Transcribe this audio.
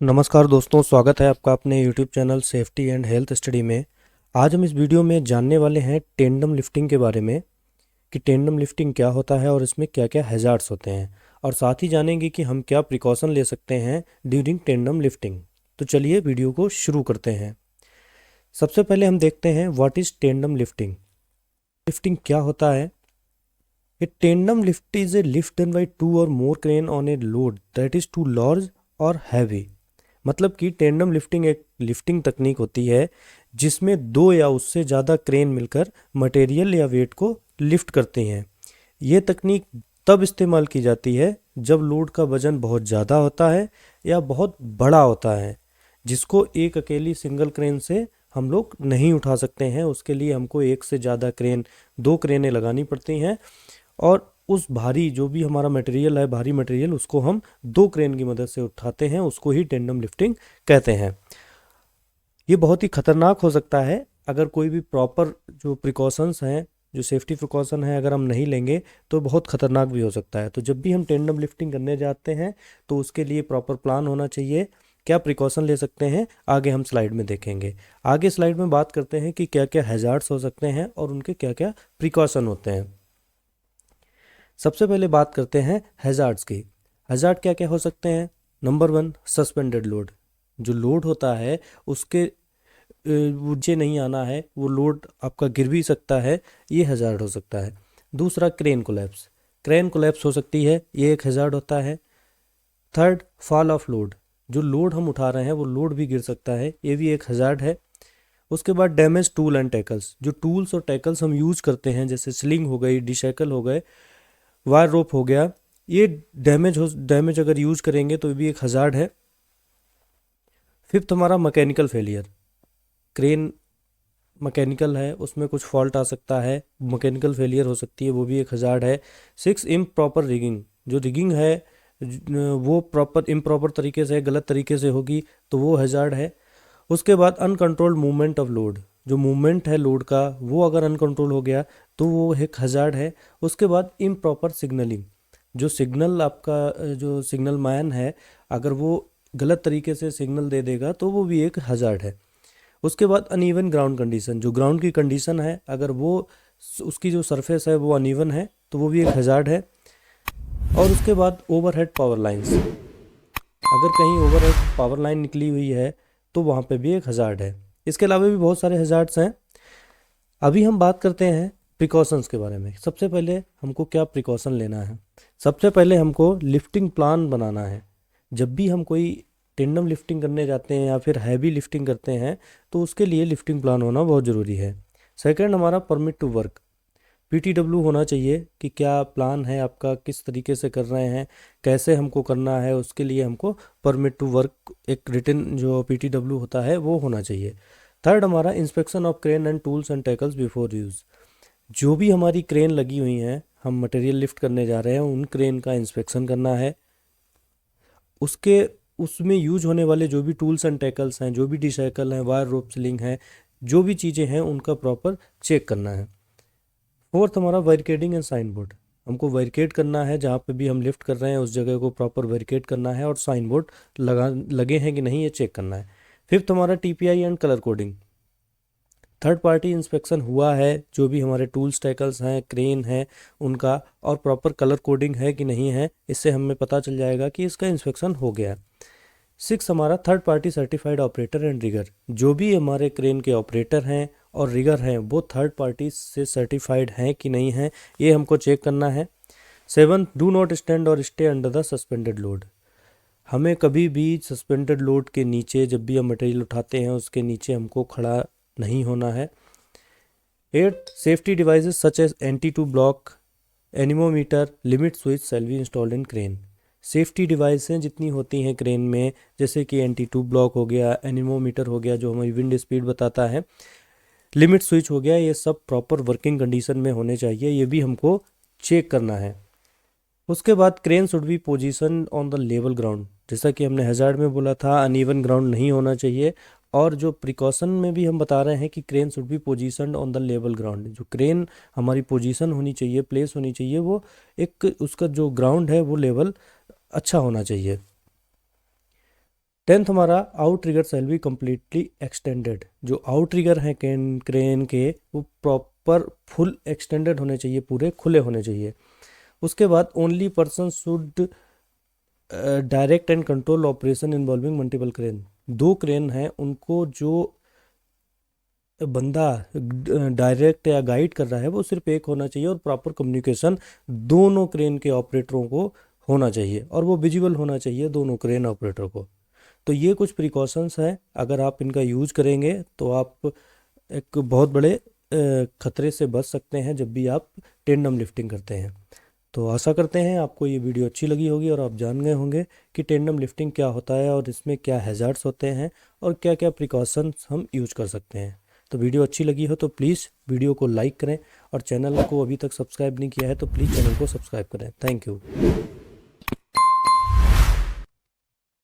नमस्कार दोस्तों, स्वागत है आपका अपने YouTube channel safety and health study में। आज हम इस वीडियो में जानने वाले हैं टेंडम लिफ्टिंग के बारे में कि टेंडम लिफ्टिंग क्या होता है और इसमें क्या क्या हैज़ार्ड्स होते हैं, और साथ ही जानेंगे कि हम क्या प्रिकॉशन ले सकते हैं ड्यूरिंग टेंडम लिफ्टिंग। तो चलिए वीडियो को शुरू करते हैं। सबसे पहले हम देखते हैं what is tandem lifting. Lifting क्या होता है? A tandem lift is a lift done by 2 or more crane on a load that is too large और हैवी। मतलब कि टेंडम लिफ्टिंग एक लिफ्टिंग तकनीक होती है जिसमें 2 या उससे ज़्यादा क्रेन मिलकर मटेरियल या वेट को लिफ्ट करती हैं। ये तकनीक तब इस्तेमाल की जाती है जब लोड का वजन बहुत ज़्यादा होता है या बहुत बड़ा होता है, जिसको एक अकेली सिंगल क्रेन से हम लोग नहीं उठा सकते हैं। उसके लिए हमको एक से ज़्यादा क्रेन, 2 क्रेनें लगानी पड़ती हैं, और उस भारी जो भी हमारा मटेरियल है, भारी मटेरियल, उसको हम 2 क्रेन की मदद से उठाते हैं। उसको ही टेंडम लिफ्टिंग कहते हैं। ये बहुत ही खतरनाक हो सकता है अगर कोई भी प्रॉपर जो प्रिकॉशंस हैं, जो सेफ्टी प्रिकॉशन है, अगर हम नहीं लेंगे तो बहुत खतरनाक भी हो सकता है। तो जब भी हम टेंडम लिफ्टिंग करने जाते हैं तो उसके लिए प्रॉपर प्लान होना चाहिए। क्या प्रिकॉशन ले सकते हैं आगे हम स्लाइड में देखेंगे। आगे स्लाइड में बात करते हैं कि क्या क्या हैजार्ड्स हो सकते हैं और उनके क्या क्या प्रिकॉशन होते हैं। सबसे पहले बात करते हैं हैजार्ड्स की। हैजार्ड क्या क्या हो सकते हैं? Number 1, suspended load. जो लोड होता है उसके नीचे नहीं आना है, वो लोड आपका गिर भी सकता है, ये हैजार्ड हो सकता है। दूसरा, क्रेन कोलैप्स। क्रेन कोलैप्स हो सकती है, ये एक हैजार्ड होता है। Third, fall of load. जो लोड हम उठा रहे हैं वो लोड भी गिर सकता है, ये भी एक हैजार्ड है। उसके बाद डैमेज टूल एंड टैकल्स। जो टूल्स और टैकल्स हम यूज करते हैं, जैसे स्लिंग हो गई, डिशैकल हो गए, वायर रोप हो गया, ये डैमेज अगर यूज करेंगे तो ये भी एक हजार्ड है। फिफ्थ, हमारा मैकेनिकल फेलियर। क्रेन मैकेनिकल है, उसमें कुछ फॉल्ट आ सकता है, मैकेनिकल फेलियर हो सकती है, वो भी एक हजार्ड है। Six, improper rigging. जो रिगिंग है वो प्रॉपर इम्प्रॉपर तरीके से, गलत तरीके से होगी तो वो हजार्ड है। उसके बाद अनकंट्रोल्ड मूवमेंट ऑफ लोड। जो मूवमेंट है लोड का वो अगर अनकंट्रोल हो गया तो वो एक हजार्ड है। उसके बाद इम्प्रॉपर सिग्नलिंग। जो सिग्नल आपका जो सिग्नल मैन है, अगर वो गलत तरीके से सिग्नल दे देगा तो वो भी एक हजार्ड है। उसके बाद अनइवन ग्राउंड कंडीशन। जो ग्राउंड की कंडीशन है, अगर वो उसकी जो सरफेस है वो अनइवन है तो वो भी एक हजार्ड है। और उसके बाद ओवरहेड पावर लाइंस। अगर कहीं ओवरहेड पावर लाइन निकली हुई है तो वहाँ पे भी एक हजार्ड है। इसके अलावा भी बहुत सारे हजार्ड्स हैं। अभी हम बात करते हैं प्रिकॉशंस के बारे में। सबसे पहले हमको क्या प्रिकॉशन लेना है? सबसे पहले हमको लिफ्टिंग प्लान बनाना है। जब भी हम कोई टेंडम लिफ्टिंग करने जाते हैं या फिर हैवी लिफ्टिंग करते हैं तो उसके लिए लिफ्टिंग प्लान होना बहुत ज़रूरी है। सेकंड, हमारा परमिट टू वर्क। PTW होना चाहिए कि क्या प्लान है आपका, किस तरीके से कर रहे हैं, कैसे हमको करना है, उसके लिए हमको परमिट टू वर्क, एक रिटन जो PTW होता है वो होना चाहिए। थर्ड, हमारा inspection of crane and tools and tackles before use. जो भी हमारी क्रेन लगी हुई हैं, हम मटेरियल लिफ्ट करने जा रहे हैं, उन क्रेन का इंस्पेक्शन करना है। उसके उसमें यूज होने वाले जो भी टूल्स एंड टैकल्स हैं, जो भी डिसाइकल हैं, वायर रोप स्लिंग है, जो भी चीज़ें हैं उनका प्रॉपर चेक करना है। फोर्थ, हमारा बैरिकेडिंग एंड साइन बोर्ड। हमको बैरिकेड करना है, जहाँ पे भी हम लिफ्ट कर रहे हैं उस जगह को प्रॉपर बैरिकेड करना है, और साइन बोर्ड लगे हैं कि नहीं ये चेक करना है। फिफ्थ, हमारा TPI and colour coding. Third party inspection हुआ है, जो भी हमारे टूल्स टैकल्स हैं, क्रेन है, उनका, और प्रॉपर कलर कोडिंग है कि नहीं है, इससे हमें पता चल जाएगा कि इसका इंस्पेक्शन हो गया। सिक्स, हमारा third party certified operator and rigger. जो भी हमारे क्रेन के ऑपरेटर हैं और रिगर हैं वो थर्ड पार्टी से सर्टिफाइड हैं कि नहीं हैं, ये हमको चेक करना है। सेवन, डू नॉट स्टैंड और stay under the suspended load. हमें कभी भी सस्पेंडेड लोड के नीचे, जब भी हम मटेरियल उठाते हैं उसके नीचे हमको खड़ा नहीं होना है। Eight, safety devices such as anti two block, anemometer, limit switch shall be installed in crane. Safety डिवाइसें जितनी होती हैं क्रेन में, जैसे कि एंटी टू ब्लॉक हो गया, एनिमोमीटर हो गया जो हमारी विंड स्पीड बताता है, लिमिट स्विच हो गया, ये सब प्रॉपर वर्किंग कंडीशन में होने चाहिए, ये भी हमको चेक करना है। उसके बाद crane should be position on the level ground. जैसा कि हमने हैजार्ड में बोला था, अनइवन ग्राउंड नहीं होना चाहिए। और जो प्रिकॉशन में भी हम बता रहे हैं कि crane should be position on the level ground. जो क्रेन हमारी पोजीशन होनी चाहिए, प्लेस होनी चाहिए, वो एक उसका जो ग्राउंड है वो लेवल अच्छा होना चाहिए। 10th हमारा outrigger shall be completely extended. जो आउट ट्रिगर हैं क्रेन के वो प्रॉपर फुल एक्सटेंडेड होने चाहिए, पूरे खुले होने चाहिए। उसके बाद only person should direct and control operation involving multiple crane. 2 crane हैं, उनको जो बंदा डायरेक्ट या गाइड कर रहा है वो सिर्फ एक होना चाहिए और प्रॉपर कम्युनिकेशन दोनों क्रेन के ऑपरेटरों को होना चाहिए और वो विजिबल होना चाहिए दोनों क्रेन ऑपरेटर को। तो ये कुछ प्रिकॉशंस हैं, अगर आप इनका यूज करेंगे तो आप एक बहुत बड़े खतरे से बच सकते हैं जब भी आप टेंडम लिफ्टिंग करते हैं। तो आशा करते हैं आपको ये वीडियो अच्छी लगी होगी और आप जान गए होंगे कि टेंडम लिफ्टिंग क्या होता है और इसमें क्या हैज़ार्ड्स होते हैं और क्या क्या प्रिकॉशंस हम यूज कर सकते हैं। तो वीडियो अच्छी लगी हो तो प्लीज़ वीडियो को लाइक करें और चैनल को अभी तक सब्सक्राइब नहीं किया है तो प्लीज़ चैनल को सब्सक्राइब करें। Thank you.